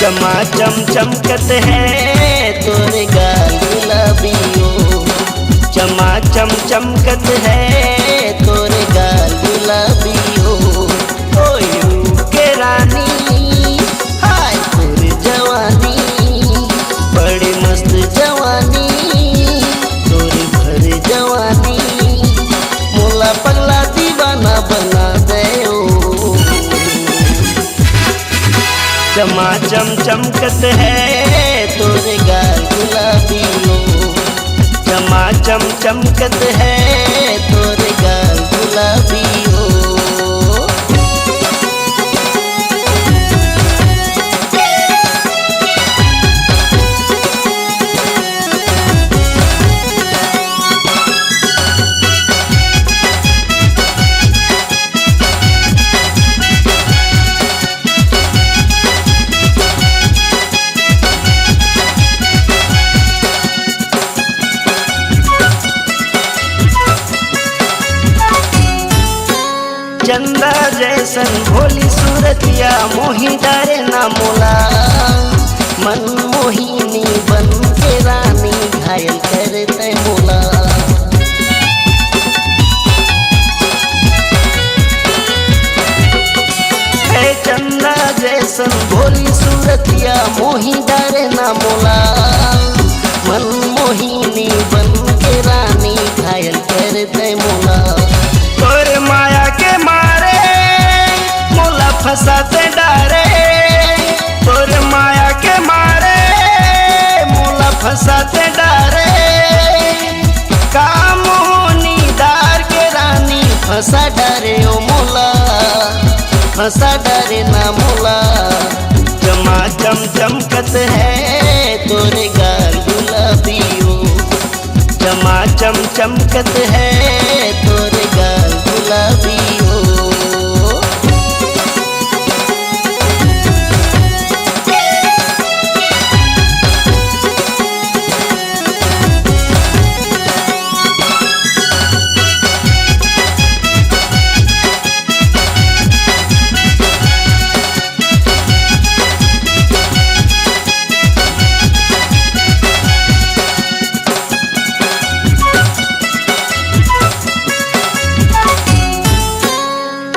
चमाचम चमकत है तोरे गाल गुलाबियो, चमाचम चमकत है तोरे गाल गुलाबियो। ओए रूप के रानी हाय तोरे जवानी, बड़ी मस्त जवानी तोरे भर जवानी, मोला पगला दीवाना बना दे। चमाचम चमकत है तोरे गाल गुलाबियो, चमाचम चमकत है तोरे गाल गुलाबियो। चंदा जैसन भोली सूरतिया मोही डारे ना मोला, मन मोहिनी बन के रानी घायल करते मोला। हे चंदा जैसन भोली सूरतिया मोही डारे ना मोला, मन मोहिनी बन के रानी घायल करते मोला। तोरे माया के मारे मोला फंसाते डारे, तोरे माया के मारे मोला फंसाते डारे। काम होनी डार के रानी फंसा डारे ओ मोला, फंसा डारे ना मोला। चमाचम चमकत है तोरे गाल गुलाबियो, चमाचम चमकत है तोरे गाल गुलाबियो।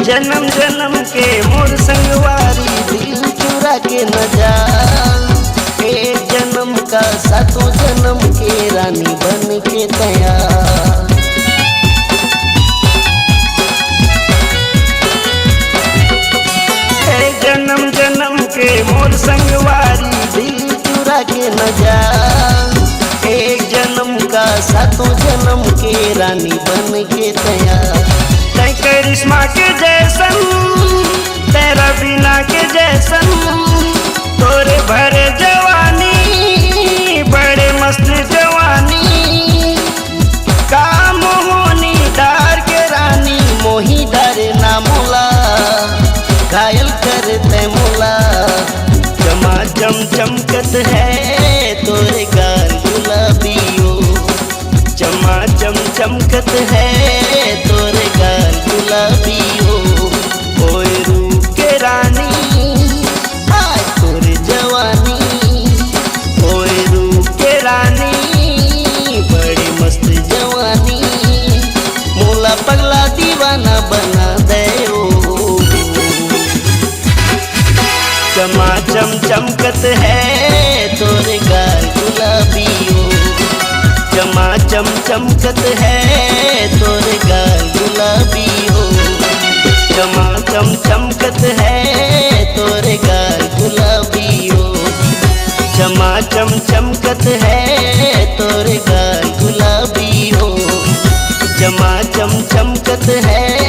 जन्म जन्म के मोर संगवारी दिल चुरा के न जा, एक जन्म का सातों जन्म के रानी बन के तया। जन्म जन्म के मोर संगवारी दिल चुरा के न जा, एक जन्म का सातों जन्म के रानी बन के तया। तै करिश्मा के जैसन तेरा बिना के जैसन, तोरे भरे जवानी बड़े मस्त जवानी। काम होनी डार के रानी मोही डारे ना मोला, घायल करते मोला। चमाचम चमकत है तोरे गाल गुलाबियो, चमाचम चमकत है तोरे गाल गुलाबियो। ओए रूप के रानी हाय तोरे जवानी, चमकत है तोरे गाल गुलाबी हो, चमाचम चमकत है तोरे गाल गुलाबी हो, चमाचम चमकत है तोरे गाल गुलाबी हो, चमाचम चमकत है तोरे गाल गुलाबी हो, चमाचम चमकत है